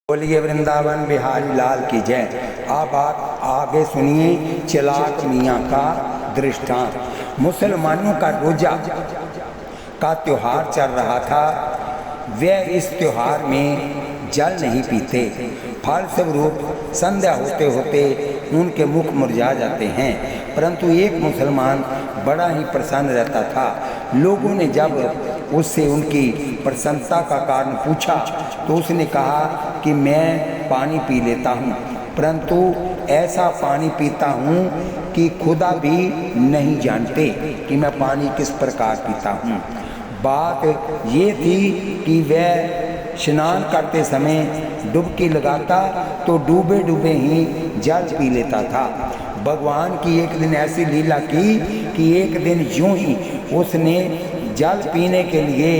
बोलिए वृंदावन बिहारी लाल की जय। अब आप आगे सुनिए चिलाक मियाँ का दृष्टांत। मुसलमानों का रोजा का त्योहार चल रहा था। वे इस त्योहार में जल नहीं पीते। फलस्वरूप संध्या होते होते उनके मुख मुरझा जाते हैं। परंतु एक मुसलमान बड़ा ही प्रसन्न रहता था। लोगों ने जब उससे उनकी प्रसन्नता का कारण पूछा तो उसने कहा कि मैं पानी पी लेता हूँ, परंतु ऐसा पानी पीता हूँ कि खुदा भी नहीं जानते कि मैं पानी किस प्रकार पीता हूँ। बात ये थी कि वह स्नान करते समय डुबकी लगाता तो डूबे डूबे ही जल पी लेता था। भगवान की एक दिन ऐसी लीला की कि एक दिन यूं ही उसने जल पीने के लिए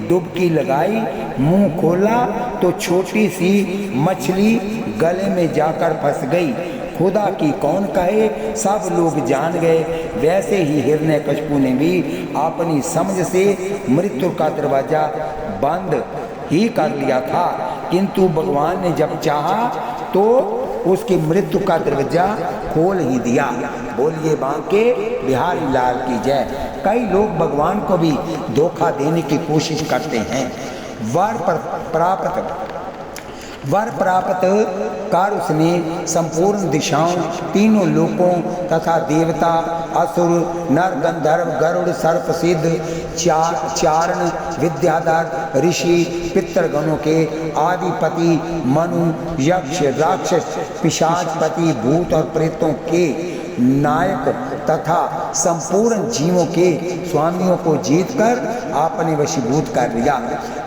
डुबकी लगाई, मुंह खोला तो छोटी सी मछली गले में जाकर फंस गई। खुदा की कौन कहे, सब लोग जान गए। वैसे ही हिरण्यकशिपु ने भी अपनी समझ से मृत्यु का दरवाजा बंद ही कर लिया था, किंतु भगवान ने जब चाहा तो उसकी मृत्यु का दरवाजा खोल ही दिया। बोलिए बांके बिहारी लाल की जय। कई लोग भगवान को भी धोखा देने की कोशिश करते हैं। वर प्राप्त कर उसने संपूर्ण दिशाओं, तीनों लोकों तथा देवता, असुर, नर, गंधर्व, गरुड़, सर्प, सिद्ध, चारण, विद्याधर, ऋषि, पितृगणों के आदिपति, मनु, यक्ष, राक्षस, पिशाचपति, भूत और प्रेतों के नायक तथा संपूर्ण जीवों के स्वामियों को जीतकर आपने वशीभूत कर लिया।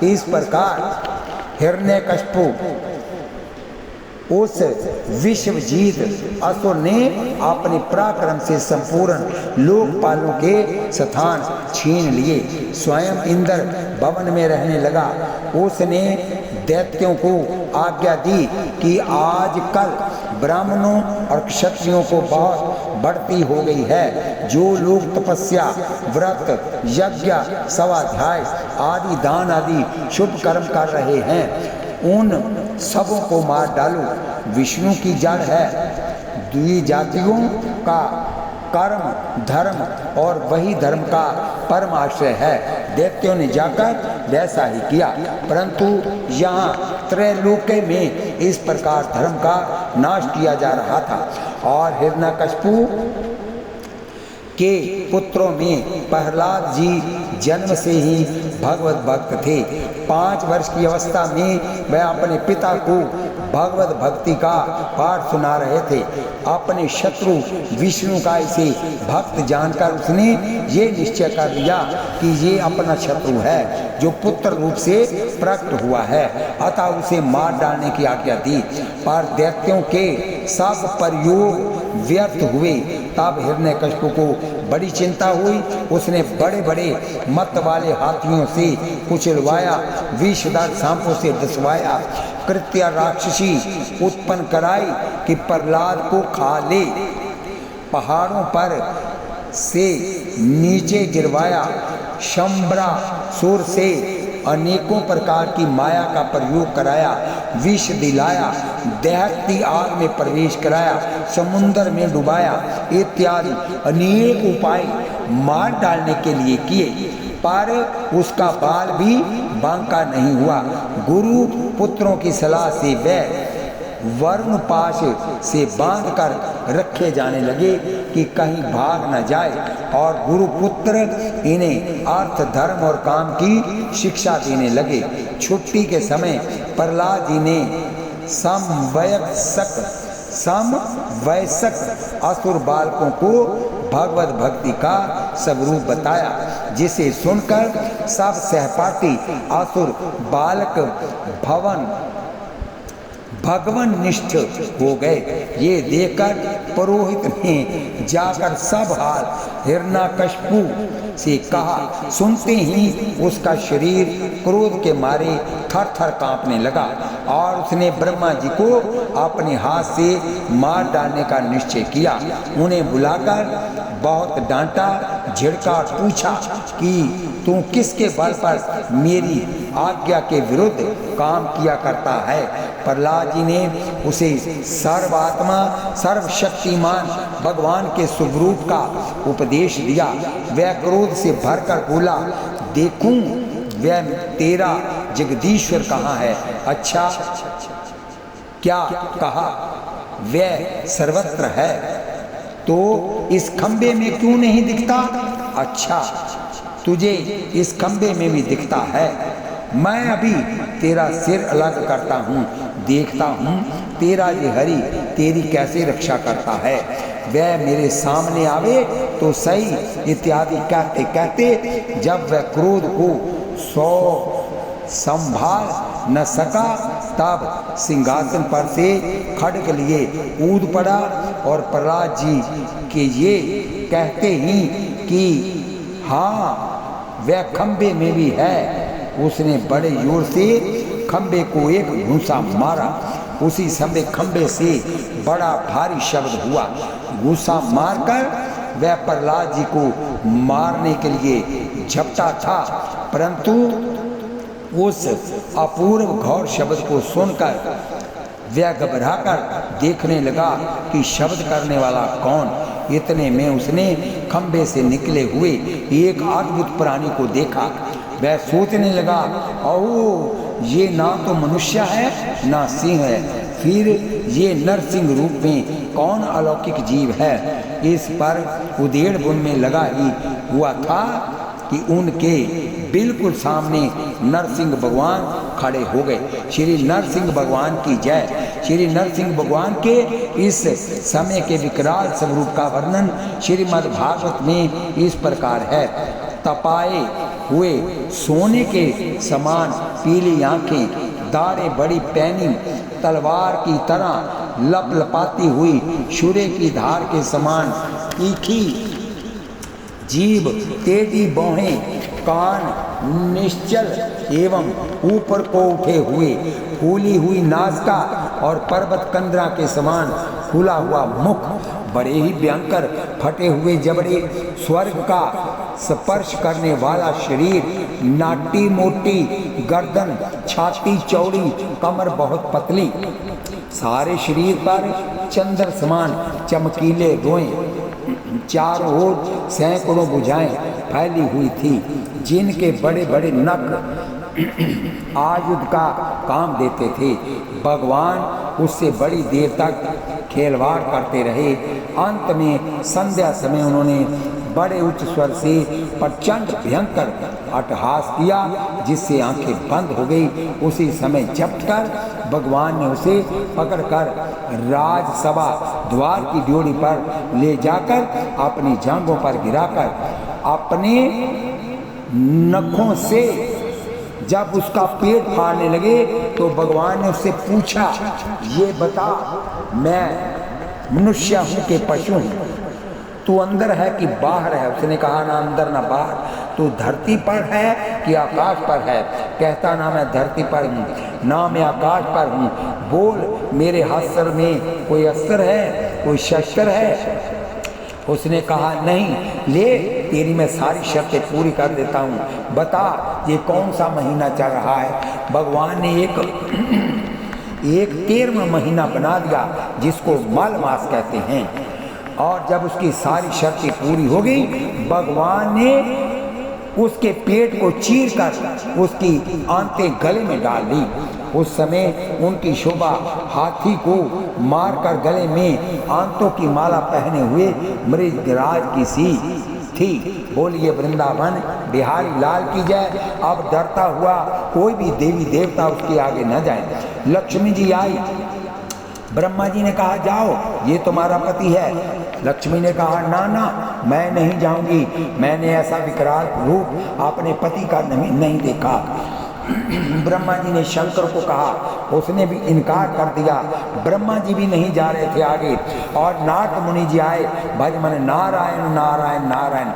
इस प्रकार हिरण्यकशिपु उस विश्वजीत असुर ने अपने पराक्रम से संपूर्ण लोकपालों के स्थान छीन लिए। स्वयं इंद्र भवन में रहने लगा। उसने दैत्यों को आज्ञा दी कि आजकल ब्राह्मणों और क्षत्रियों को बहुत बढ़ती हो गई है। जो लोग तपस्या, व्रत, यज्ञ, स्वाध्याय आदि, दान आदि शुभ कर्म कर रहे हैं, उन सबों को मार डालो। विष्णु की जड़ है द्विजातियों का कर्म धर्म और वही धर्म का परम आश्रय है। दैत्यों ने जाकर वैसा ही किया, परंतु यहाँ त्रैलोक्य में इस प्रकार धर्म का नाश किया जा रहा था। और हिरण्यकशिपु के पुत्रों में प्रहलाद जी जन्म से ही भगवत भक्त थे। 5 वर्ष की अवस्था में वह अपने पिता को भगवत भक्ति का पाठ सुना रहे थे। अपने शत्रु विष्णु का इसे भक्त जानकर उसने ये निश्चय कर लिया कि ये अपना शत्रु है जो पुत्र रूप से प्रकट हुआ है, अतः उसे मार डालने की आज्ञा दी। पर दैत्यों के सब प्रयोग व्यर्थ हुए। तब हिरण्यकशिपु को बड़ी चिंता हुई। उसने बड़े बड़े मत वाले हाथियों से कुचलवाया, विषधर सांपों से डसवाया, कृत्या राक्षसी उत्पन्न कराई कि प्रहलाद को खा ले। पहाड़ों पर से नीचे गिरवाया, शंबरासुर से अनेकों प्रकार की माया का प्रयोग कराया, विष दिलाया, दहकती आग में प्रवेश कराया, समुद्र में डुबाया इत्यादि अनेक उपाय मार डालने के लिए किए, पर उसका बाल भी बांका नहीं हुआ। गुरु पुत्रों की सलाह से वह वर्ण पाश से बांध कर रखे जाने लगे कि कहीं भाग न जाए। और गुरुपुत्र इन्हें अर्थ, धर्म और काम की शिक्षा देने लगे। छुट्टी के समय प्रहलाद जी ने समवयस्क असुर बालकों को भगवत भक्ति का स्वरूप बताया, जिसे सुनकर सब सहपाठी असुर बालक भगवान निष्ठ हो गए। ये देखकर पुरोहित ने जाकर सब हाल हिरण्यकशिपु से कहा। सुनते ही उसका शरीर क्रोध के मारे थर थर कांपने लगा और उसने ब्रह्मा जी को अपने हाथ से मार डालने का निश्चय किया। उन्हें बुलाकर बहुत डांटा, झिड़का और पूछा कि तू किसके बल पर मेरी आज्ञा के विरुद्ध काम किया करता है। प्रहलाद जी ने उसे सर्वात्मा सर्वशक्तिमान भगवान के स्वरूप का उपदेश दिया। वह क्रोध से भरकर बोला, देखूं वह तेरा जगदीश्वर कहाँ है? अच्छा, क्या कहा? वह सर्वत्र है, तो इस खंबे में क्यों नहीं दिखता? अच्छा, तुझे इस खंबे में भी दिखता है। मैं अभी तेरा सिर अलग करता हूँ, देखता हूँ तेरा ये हरि तेरी कैसे रक्षा करता है। वह मेरे सामने आवे तो सही इत्यादि कहते कहते जब वह क्रोध को संभाल न सका तब सिंहासन पर से खड्ग लिए कूद पड़ा और प्रहलाद जी के ये कहते ही कि हाँ वह खंबे में भी है, उसने बड़े जोर से खंबे को एक घूंसा मारा। उसी समय खंबे से बड़ा भारी शब्द हुआ। घूंसा मारकर वह प्रहलाद जी को मारने के लिए झपटा था, परंतु उस अपूर्व घोर शब्द को सुनकर वह घबराकर देखने लगा कि शब्द करने वाला कौन। इतने में उसने खंबे से निकले हुए एक अद्भुत प्राणी को देखा। वह सोचने लगा, ओह ये ना तो मनुष्य है ना सिंह है, फिर ये नरसिंह रूप में कौन अलौकिक जीव है। इस पर उदेड़ बुन में लगा ही हुआ था कि उनके बिल्कुल सामने नरसिंह भगवान खड़े हो गए। श्री नरसिंह भगवान की जय। श्री नरसिंह भगवान के इस समय के विकराल स्वरूप का वर्णन श्रीमद् भागवत में इस प्रकार है। तपाए हुए सोने के समान पीली आंखें, दाढ़ें बड़ी पैनी तलवार की तरह लपलपाती हुई, शूरे की धार के समान तीखी जीभ, तेजी भौहें, कान निश्चल एवं ऊपर को उठे हुए, फूली हुई नासिका और पर्वत कंदरा के समान खुला हुआ मुख, बड़े ही भयंकर फटे हुए जबड़े, स्वर्ग का स्पर्श करने वाला शरीर, नाटी मोटी गर्दन, छाती चौड़ी, कमर बहुत पतली, सारे शरीर पर चंद्र समान चमकीले रोएं, चारों ओर सैकड़ों भुजाएं फैली हुई थी, जिनके बड़े बड़े नख आयुध का काम देते थे। भगवान उससे बड़ी देर तक खेलवाड़ करते रहे। अंत में संध्या समय उन्होंने बड़े उच्च स्वर से प्रचंड भयंकर अट्टहास किया, जिससे आंखें बंद हो गई। उसी समय झपटकर भगवान ने उसे पकड़कर राजसभा द्वार की ड्योढ़ी पर ले जाकर अपनी जांघों पर गिराकर अपने नखों से जब उसका पेट फाड़ने लगे तो भगवान ने उससे पूछा, ये बता मैं मनुष्य हूँ कि पशु हूँ? तू अंदर है कि बाहर है? उसने कहा, ना अंदर ना बाहर। तू धरती पर है कि आकाश पर है? कहता, ना मैं धरती पर हूँ ना मैं आकाश पर हूँ। बोल, मेरे हस्तर में कोई अस्त्र है, कोई शस्त्र है? उसने कहा, नहीं, ले तेरी मैं सारी शर्तें पूरी कर देता हूँ। बता ये कौन सा महीना चल रहा है? भगवान ने एक 13वां महीना बना दिया, जिसको मल मास कहते हैं। और जब उसकी सारी शर्तें पूरी हो गई, भगवान ने उसके पेट को चीर कर उसकी आंतें गले में डाल दी। उस समय उनकी शोभा हाथी को मारकर गले में आंतों की माला पहने हुए मृगराज की सी थी। बोलिए वृंदावन बिहारी लाल की जय। अब डरता हुआ कोई भी देवी देवता उसके आगे न जाए। लक्ष्मी जी आई। ब्रह्मा जी ने कहा, जाओ, ये तुम्हारा पति है। लक्ष्मी ने कहा, ना ना, मैं नहीं जाऊंगी। मैंने ऐसा विकराल रूप अपने पति का नहीं देखा। ब्रह्मा जी ने शंकर को कहा, उसने भी इनकार कर दिया। ब्रह्मा जी भी नहीं जा रहे थे आगे। और नारद मुनि जी आए, भज मन नारायण नारायण नारायण।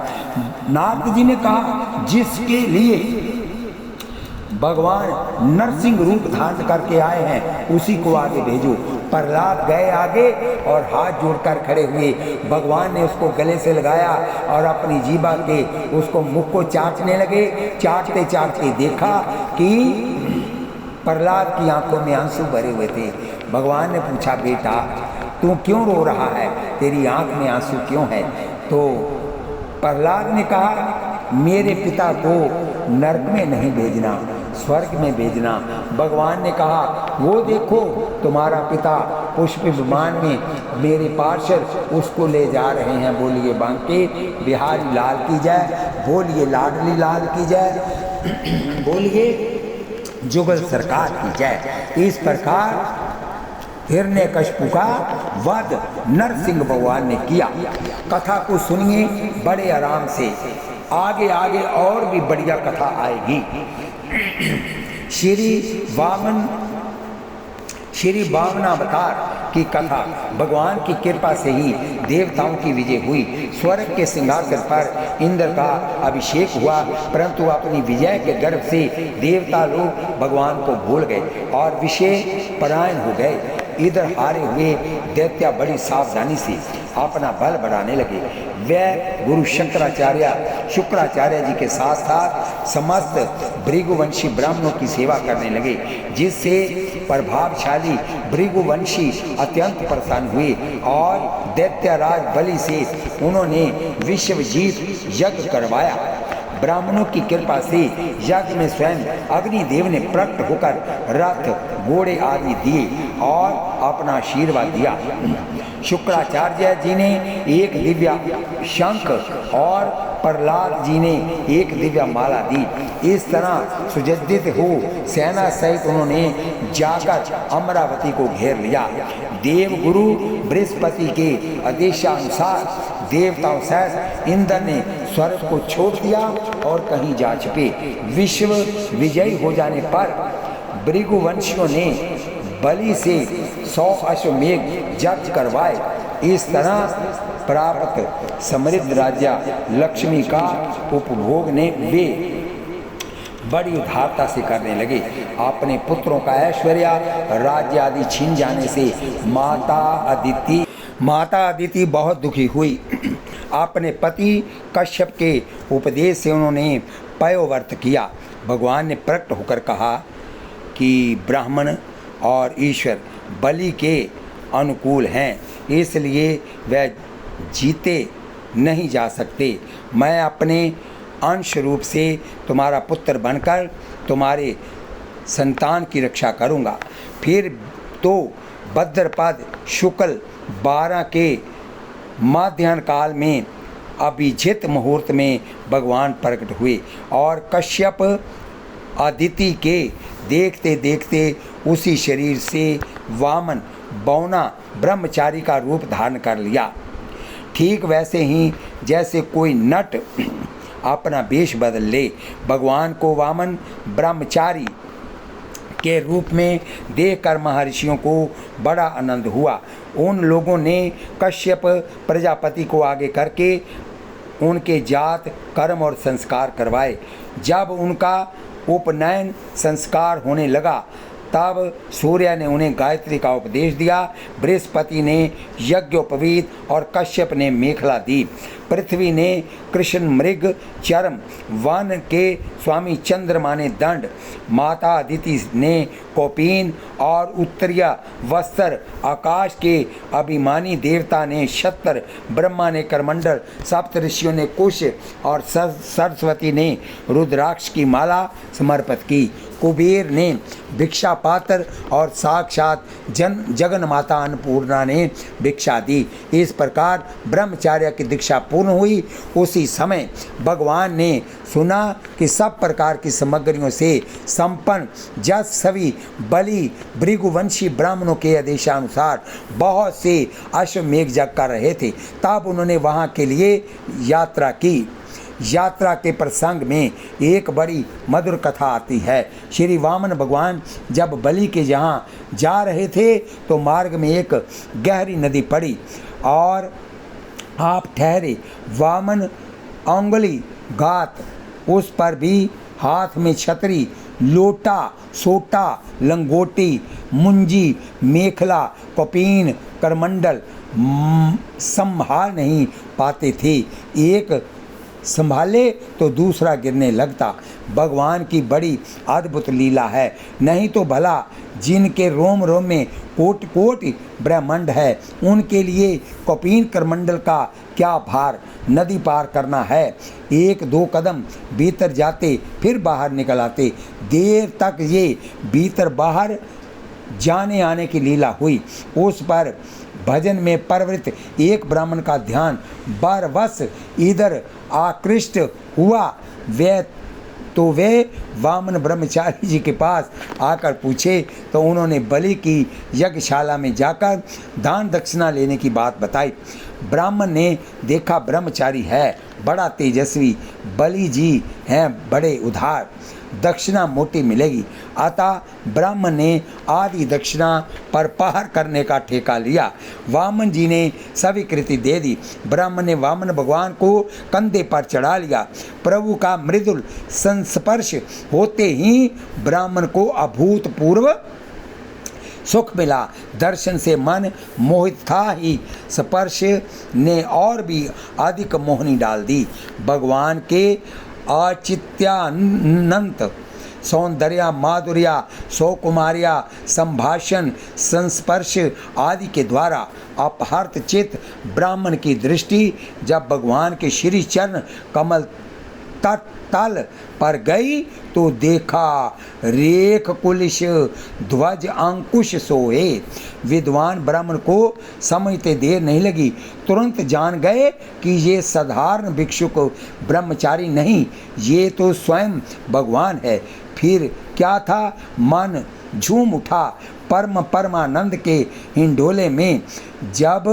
नारद जी ने कहा, जिसके लिए भगवान नरसिंह रूप धारण करके आए हैं उसी को आगे भेजो। प्रहलाद गए आगे और हाथ जोड़कर खड़े हुए। भगवान ने उसको गले से लगाया और अपनी जीभा के उसको मुख को चाटने लगे। चाटते चाटते देखा कि प्रहलाद की आंखों में आंसू भरे हुए थे। भगवान ने पूछा, बेटा तू क्यों रो रहा है, तेरी आंख में आंसू क्यों है? तो प्रहलाद ने कहा, मेरे पिता को नरक में नहीं भेजना, स्वर्ग में भेजना। भगवान ने कहा, वो देखो तुम्हारा पिता पुष्प विमान में मेरे पार्षद उसको ले जा रहे हैं। बोलिए बांके बिहारी लाल की जय, बोलिए लाडली लाल की जय, बोलिए जुगल सरकार की जय। इस प्रकार हिरण्यकशिपु का वध नरसिंह भगवान ने किया। कथा को सुनिए बड़े आराम से, आगे आगे और भी बढ़िया कथा आएगी। श्री वामनावतार की कथा, भगवान की कृपा से ही देवताओं की विजय हुई। स्वर्ग के सिंहासन पर इंद्र का अभिषेक हुआ, परंतु अपनी विजय के गर्व से देवता लोग भगवान को भूल गए और विषय परायण हो गए। इधर हारे हुए दैत्य बड़ी सावधानी से अपना बल बढ़ाने लगे। वे गुरु शुक्राचार्य जी के साथ साथ समस्त भृगुवंशी ब्राह्मणों की सेवा करने लगे, जिससे प्रभावशाली भृगुवंशी अत्यंत प्रसन्न हुए और दैत्यराज बलि से उन्होंने विश्वजीत यज्ञ करवाया। ब्राह्मणों की कृपा से यज्ञ में स्वयं अग्निदेव ने प्रकट होकर रथ घोड़े आदि दिए और अपना आशीर्वाद दिया। शुक्राचार्य जी ने एक दिव्य शंख और प्रहलाद जी ने एक दिव्य माला दी। इस तरह सुसज्जित हो सेना सहित उन्होंने जाकर अमरावती को घेर लिया। देवगुरु बृहस्पति के आदेशानुसार देवताओं सहित इंद्र ने स्वर्ग को छोड़ दिया और कहीं जा छुपे। विश्व विजयी हो जाने पर भृगुवंशियों ने बलि से 100 अश्वमेघ यज्ञ करवाए। इस तरह प्राप्त समृद्ध राज्य लक्ष्मी का उपभोग ने वे बड़ी उदारता से करने लगे। अपने पुत्रों का ऐश्वर्य राज्य आदि छीन जाने से माता अदिति बहुत दुखी हुई। अपने पति कश्यप के उपदेश से उन्होंने पयोव्रत किया। भगवान ने प्रकट होकर कहा कि ब्राह्मण और ईश्वर बलि के अनुकूल हैं, इसलिए वह जीते नहीं जा सकते। मैं अपने अंश रूप से तुम्हारा पुत्र बनकर तुम्हारे संतान की रक्षा करूंगा। फिर तो भद्रपद शुक्ल 12 के मध्याह्न काल में अभिजित मुहूर्त में भगवान प्रकट हुए और कश्यप अदिति के देखते देखते उसी शरीर से वामन बौना ब्रह्मचारी का रूप धारण कर लिया। ठीक वैसे ही जैसे कोई नट अपना वेश बदल ले, भगवान को वामन ब्रह्मचारी के रूप में देखकर महर्षियों को बड़ा आनंद हुआ। उन लोगों ने कश्यप प्रजापति को आगे करके उनके जात कर्म और संस्कार करवाए। जब उनका उपनयन संस्कार होने लगा तब सूर्य ने उन्हें गायत्री का उपदेश दिया, बृहस्पति ने यज्ञोपवीत और कश्यप ने मेखला दी। पृथ्वी ने कृष्ण मृग चरम, वन के स्वामी चंद्रमा ने दंड, माता अदिति ने कौपीन और उत्तरीय वस्त्र, आकाश के अभिमानी देवता ने छत्र, ब्रह्मा ने करमंडल, सप्तऋषियों ने कुश और सरस्वती ने रुद्राक्ष की माला समर्पित की। कुबेर ने भिक्षा पात्र और साक्षात जगन माता अन्नपूर्णा ने भिक्षा दी। इस प्रकार ब्रह्मचार्य की दीक्षा पूर्ण हुई। उसी समय भगवान ने सुना कि सब प्रकार की सामग्रियों से संपन्न जसवी बलि भृगुवंशी ब्राह्मणों के आदेशानुसार बहुत से अश्वमेघ यज्ञ कर रहे थे। तब उन्होंने वहाँ के लिए यात्रा की। यात्रा के प्रसंग में एक बड़ी मधुर कथा आती है। श्री वामन भगवान जब बलि के यहाँ जा रहे थे तो मार्ग में एक गहरी नदी पड़ी और आप ठहरे। वामन अंगुली घात, उस पर भी हाथ में छतरी, लोटा, सोटा, लंगोटी, मुंजी, मेखला, कौपीन, करमंडल संभाल नहीं पाते थे। एक संभाले तो दूसरा गिरने लगता। भगवान की बड़ी अद्भुत लीला है। नहीं तो भला जिनके रोम रोम में कोटि कोटि ब्रह्मांड है, उनके लिए कौपीन करमंडल का क्या भार। नदी पार करना है, एक दो कदम भीतर जाते फिर बाहर निकल आते। देर तक ये भीतर बाहर जाने आने की लीला हुई। उस पर भजन में प्रवृत्त एक ब्राह्मण का ध्यान बरवश इधर आकृष्ट हुआ। वे वामन ब्रह्मचारी जी के पास आकर पूछे तो उन्होंने बलि की यज्ञशाला में जाकर दान दक्षिणा लेने की बात बताई। ब्राह्मण ने देखा ब्रह्मचारी है बड़ा तेजस्वी, बलि जी हैं बड़े उदार, दक्षिणा मोटी मिलेगी। अतः ब्राह्मण ने आदि दक्षिणा पर पहर करने का ठेका लिया। वामन जी ने स्वीकृति दे दी। ब्राह्मण ने वामन भगवान को कंधे पर चढ़ा लिया। प्रभु का मृदुल संस्पर्श होते ही ब्राह्मण को अभूतपूर्व सुख मिला। दर्शन से मन मोहित था ही, स्पर्श ने और भी अधिक मोहनी डाल दी। भगवान के औचित्यानंत सौंदर्य माधुर्या सौकुमार्या संभाषण संस्पर्श आदि के द्वारा अपहर्त चित्त ब्राह्मण की दृष्टि जब भगवान के श्री चरण कमल तल पर गई तो देखा रेख कुलिश ध्वज अंकुश सोए। विद्वान ब्राह्मण को समझते देर नहीं लगी, तुरंत जान गए कि ये साधारण भिक्षुक ब्रह्मचारी नहीं, ये तो स्वयं भगवान है। फिर क्या था, मन झूम उठा परमानंद के हिंडोले में। जब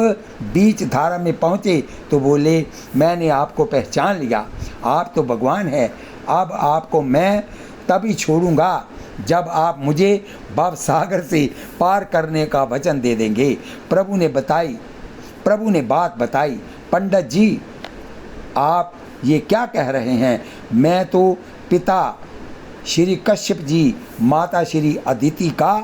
बीच धारा में पहुँचे तो बोले, मैंने आपको पहचान लिया, आप तो भगवान हैं। अब आपको मैं तभी छोड़ूंगा जब आप मुझे भवसागर से पार करने का वचन दे देंगे। प्रभु ने बात बताई। पंडित जी, आप ये क्या कह रहे हैं? मैं तो पिता श्री कश्यप जी, माता श्री अदिति का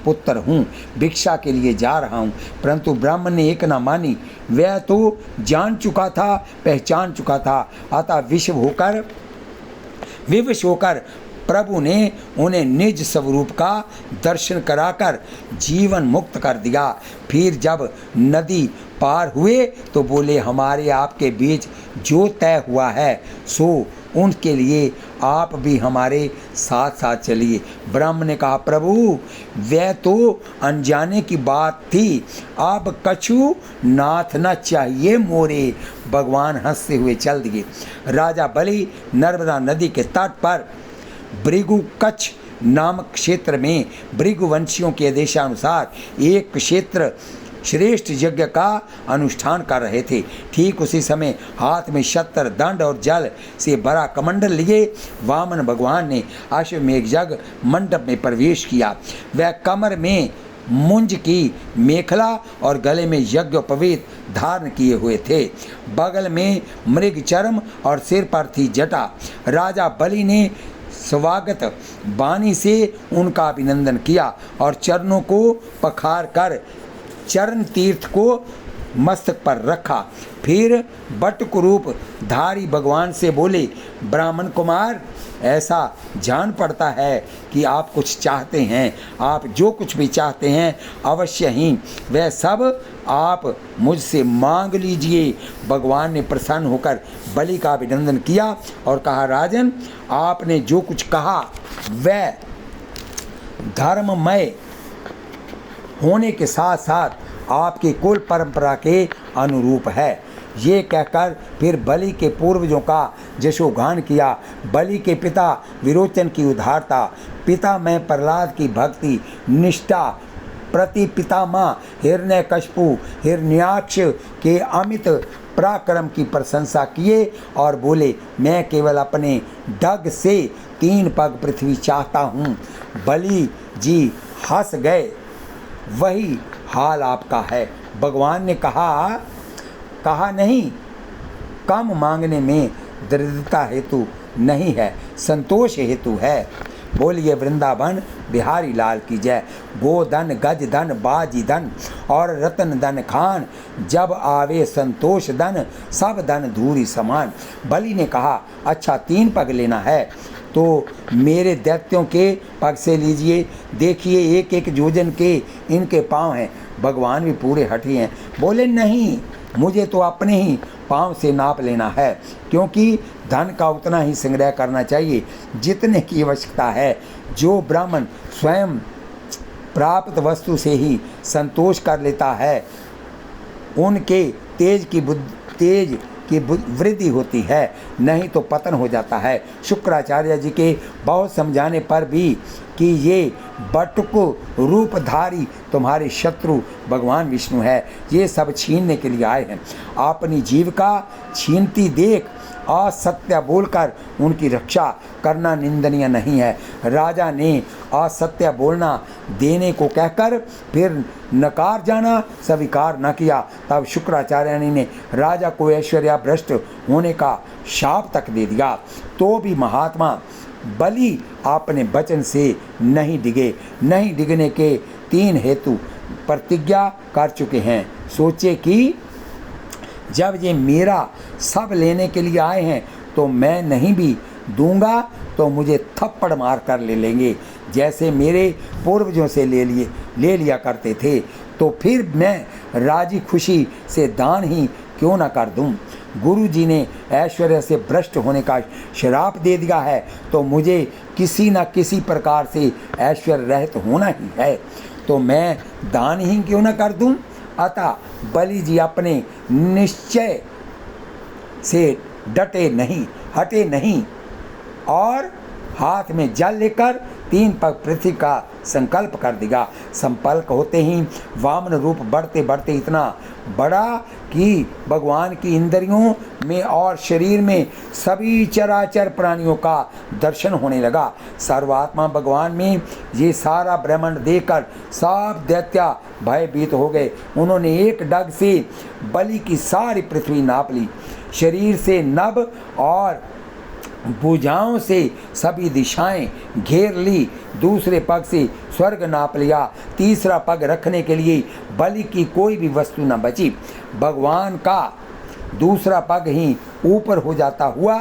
पुत्र हूँ, भिक्षा के लिए जा रहा हूँ। परंतु ब्राह्मण ने एक न मानी। वह तो जान चुका था, पहचान चुका था। अतः विवश होकर प्रभु ने उन्हें निज स्वरूप का दर्शन कराकर जीवन मुक्त कर दिया। फिर जब नदी पार हुए तो बोले, हमारे आपके बीच जो तय हुआ है सो उनके लिए आप भी हमारे साथ साथ चलिए। ब्राह्मण ने कहा, प्रभु वह तो अनजाने की बात थी, अब कछु नाथ न चाहिए मोरे। भगवान हंसते हुए चल दिए। राजा बलि नर्मदा नदी के तट पर भृगु कच्छ नामक क्षेत्र में भृगुवंशियों के आदेशानुसार एक क्षेत्र श्रेष्ठ यज्ञ का अनुष्ठान कर रहे थे। ठीक उसी समय हाथ में शस्त्र, दंड और जल से भरा कमंडल लिए वामन भगवान ने अश्वमेघ यज्ञ मंडप में प्रवेश किया। वह कमर में मुंज की मेखला और गले में यज्ञोपवीत धारण किए हुए थे। बगल में मृग चर्म और सिर पर थी जटा। राजा बलि ने स्वागत वाणी से उनका अभिनंदन किया और चरणों को पखार कर चरण तीर्थ को मस्तक पर रखा। फिर बटकुरूप धारी भगवान से बोले, ब्राह्मण कुमार, ऐसा जान पड़ता है कि आप कुछ चाहते हैं। आप जो कुछ भी चाहते हैं अवश्य ही वह सब आप मुझसे मांग लीजिए। भगवान ने प्रसन्न होकर बलि का अभिनंदन किया और कहा, राजन, आपने जो कुछ कहा वह धर्ममय होने के साथ साथ आपकी कुल परंपरा के अनुरूप है। ये कहकर फिर बलि के पूर्वजों का यशोगान किया। बलि के पिता विरोचन की उदारता, पिता में प्रहलाद की भक्ति निष्ठा, प्रति पितामह हिरण्यकशिपु हिरण्याक्ष के अमित पराक्रम की प्रशंसा किए और बोले, मैं केवल अपने डग से 3 पग पृथ्वी चाहता हूँ। बलि जी हंस गए, वही हाल आपका है। भगवान ने कहा नहीं, कम मांगने में दृढ़ता हेतु नहीं है, संतोष हेतु है। बोलिए वृंदावन बिहारी लाल की जय। गोधन गज धन बाजी धन और रतन धन खान, जब आवे संतोष धन सब धन धूरी समान। बलि ने कहा अच्छा 3 पग लेना है तो मेरे दैत्यों के पग से लीजिए, देखिए 1-1 जोजन के इनके पाँव हैं। भगवान भी पूरे हठी हैं, बोले नहीं मुझे तो अपने ही पाँव से नाप लेना है, क्योंकि धन का उतना ही संग्रह करना चाहिए जितने की आवश्यकता है। जो ब्राह्मण स्वयं प्राप्त वस्तु से ही संतोष कर लेता है उनके तेज की वृद्धि होती है, नहीं तो पतन हो जाता है। शुक्राचार्य जी के बहुत समझाने पर भी कि ये बटुक रूपधारी तुम्हारे शत्रु भगवान विष्णु है, ये सब छीनने के लिए आए हैं। अपनी जीविका छीनती देख असत्य बोलकर उनकी रक्षा करना निंदनीय नहीं है। राजा ने असत्य बोलना देने को कहकर फिर नकार जाना स्वीकार न किया, तब शुक्राचार्य ने राजा को ऐश्वर्या भ्रष्ट होने का शाप तक दे दिया। तो भी महात्मा बलि अपने वचन से नहीं डिगे। नहीं डिगने के 3 हेतु प्रतिज्ञा कर चुके हैं। सोचे कि जब ये मेरा सब लेने के लिए आए हैं तो मैं नहीं भी दूंगा तो मुझे थप्पड़ मार कर ले लेंगे, जैसे मेरे पूर्वजों से ले लिया करते थे। तो फिर मैं राजी खुशी से दान ही क्यों न कर दूं। गुरु जी ने ऐश्वर्य से भ्रष्ट होने का श्राप दे दिया है, तो मुझे किसी न किसी प्रकार से ऐश्वर्य रहित होना ही है, तो मैं दान ही क्यों न कर दूं। अतः बलि जी अपने निश्चय से हटे नहीं और हाथ में जल लेकर 3 पग पृथ्वी का संकल्प कर दिया। संकल्प होते ही वामन रूप बढ़ते बढ़ते इतना बड़ा कि भगवान की इंद्रियों में और शरीर में सभी चराचर प्राणियों का दर्शन होने लगा। सर्वात्मा भगवान में ये सारा ब्रह्मांड देखकर सब दैत्य भयभीत हो गए। उन्होंने एक डग से बलि की सारी पृथ्वी नाप ली, शरीर से नभ और भुजाओं से सभी दिशाएं घेर ली। दूसरे पग से स्वर्ग नाप लिया। तीसरा पग रखने के लिए बलि की कोई भी वस्तु न बची। भगवान का दूसरा पग ही ऊपर हो जाता हुआ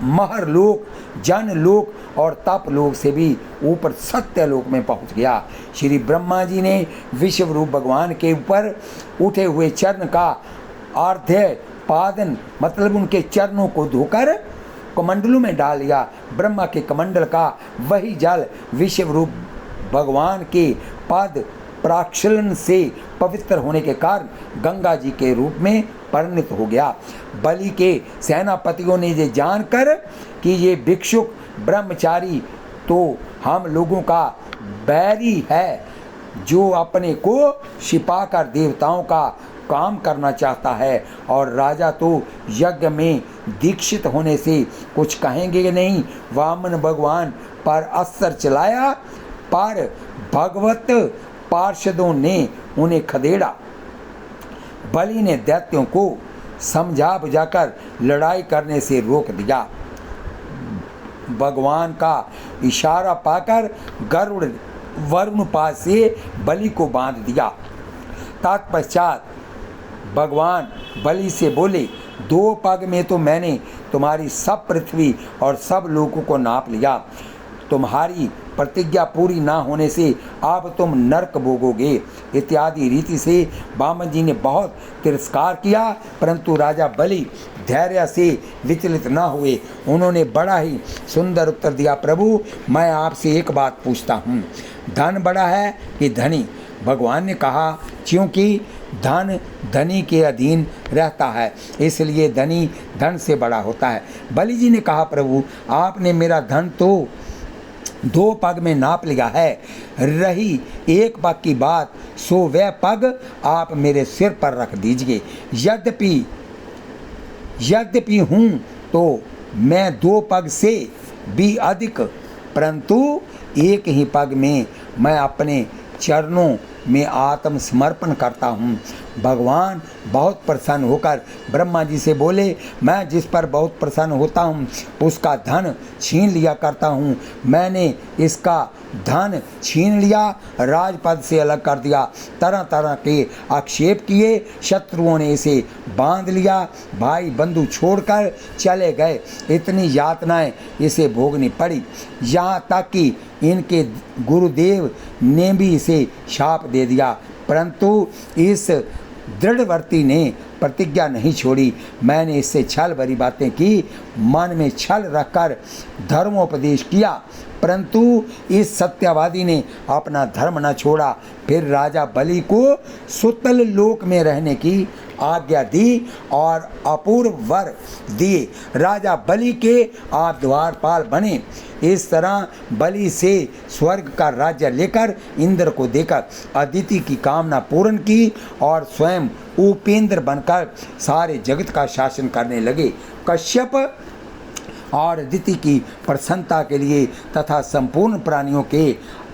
महर लोक, जन लोक और तप लोक से भी ऊपर सत्य लोक में पहुंच गया। श्री ब्रह्मा जी ने विश्व रूप भगवान के ऊपर उठे हुए चरण का आर्ध्य पादन मतलब उनके चरणों को धोकर कमंडलों में डाल लिया। ब्रह्मा के कमंडल का वही जल विश्व रूप भगवान के पद प्राक्षलन से पवित्र होने के कारण गंगा जी के रूप में परिणत हो गया। बलि के सेनापतियों ने ये जानकर कि ये भिक्षुक ब्रह्मचारी तो हम लोगों का बैरी है, जो अपने को छिपाकर देवताओं का काम करना चाहता है, और राजा तो यज्ञ में दीक्षित होने से कुछ कहेंगे नहीं, वामन भगवान पर असर चलाया, पर भगवत पार्षदों ने उन्हें खदेड़ा। बलि ने दैत्यों को समझा बुझाकर लड़ाई करने से रोक दिया। भगवान का इशारा पाकर गरुड़ वरुण पास से बलि को बांध दिया। तत्पश्चात भगवान बलि से बोले, 2 पग में तो मैंने तुम्हारी सब पृथ्वी और सब लोगों को नाप लिया। तुम्हारी प्रतिज्ञा पूरी ना होने से अब तुम नरक भोगोगे। इत्यादि रीति से वामन जी ने बहुत तिरस्कार किया, परंतु राजा बलि धैर्य से विचलित न हुए। उन्होंने बड़ा ही सुंदर उत्तर दिया, प्रभु मैं आपसे एक बात पूछता हूँ, धन बड़ा है कि धनी? भगवान ने कहा, क्योंकि धन धनी के अधीन रहता है, इसलिए धनी धन से बड़ा होता है। बलि जी ने कहा, प्रभु आपने मेरा धन तो 2 पग में नाप लिया है, रही 1 पग की बात, सो वह पग आप मेरे सिर पर रख दीजिए। यद्यपि हूँ तो मैं 2 पग से भी अधिक, परंतु 1 ही पग में मैं अपने चरणों में आत्मसमर्पण करता हूँ। भगवान बहुत प्रसन्न होकर ब्रह्मा जी से बोले, मैं जिस पर बहुत प्रसन्न होता हूँ उसका धन छीन लिया करता हूँ। मैंने इसका धन छीन लिया, राजपद से अलग कर दिया, तरह तरह के आक्षेप किए, शत्रुओं ने इसे बांध लिया, भाई बंधु छोड़कर चले गए। इतनी यातनाएं इसे भोगनी पड़ी, यहाँ तक कि इनके गुरुदेव ने भी इसे शाप दे दिया। परंतु इस दृढ़वर्ती ने प्रतिज्ञा नहीं छोड़ी। मैंने इससे छल भरी बातें की, मन में छल रखकर धर्मोपदेश किया, परंतु इस सत्यवादी ने अपना धर्म न छोड़ा। फिर राजा बलि को सुतल लोक में रहने की आज्ञा दी और अपूर्व वर दिए। राजा बलि के आप द्वारपाल बने। इस तरह बलि से स्वर्ग का राज्य लेकर इंद्र को देकर अदिति की कामना पूर्ण की और स्वयं उपेंद्र बनकर सारे जगत का शासन करने लगे। कश्यप और अदिति की प्रसन्नता के लिए तथा संपूर्ण प्राणियों के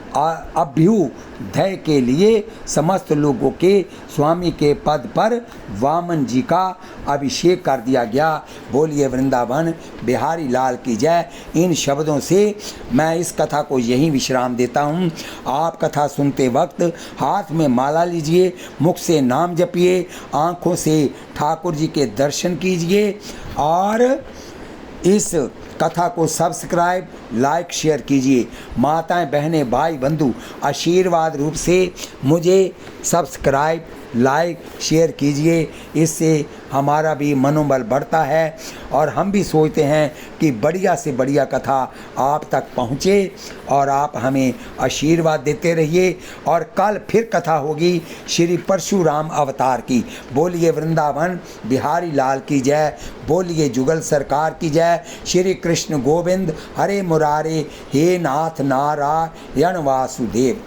अभ्युदय के लिए समस्त लोगों के स्वामी के पद पर वामन जी का अभिषेक कर दिया गया। बोलिए वृंदावन बिहारी लाल की जय। इन शब्दों से मैं इस कथा को यहीं विश्राम देता हूँ। आप कथा सुनते वक्त हाथ में माला लीजिए, मुख से नाम जपिए, आँखों से ठाकुर जी के दर्शन कीजिए और इस कथा को सब्सक्राइब लाइक शेयर कीजिए। माताएं बहनें भाई बंधु आशीर्वाद रूप से मुझे सब्सक्राइब लाइक शेयर कीजिए, इससे हमारा भी मनोबल बढ़ता है और हम भी सोचते हैं कि बढ़िया से बढ़िया कथा आप तक पहुँचे और आप हमें आशीर्वाद देते रहिए। और कल फिर कथा होगी श्री परशुराम अवतार की। बोलिए वृंदावन बिहारी लाल की जय, बोलिए जुगल सरकार की जय। श्री कृष्ण गोविंद हरे मुरारे, हे नाथ नारायण वासुदेव।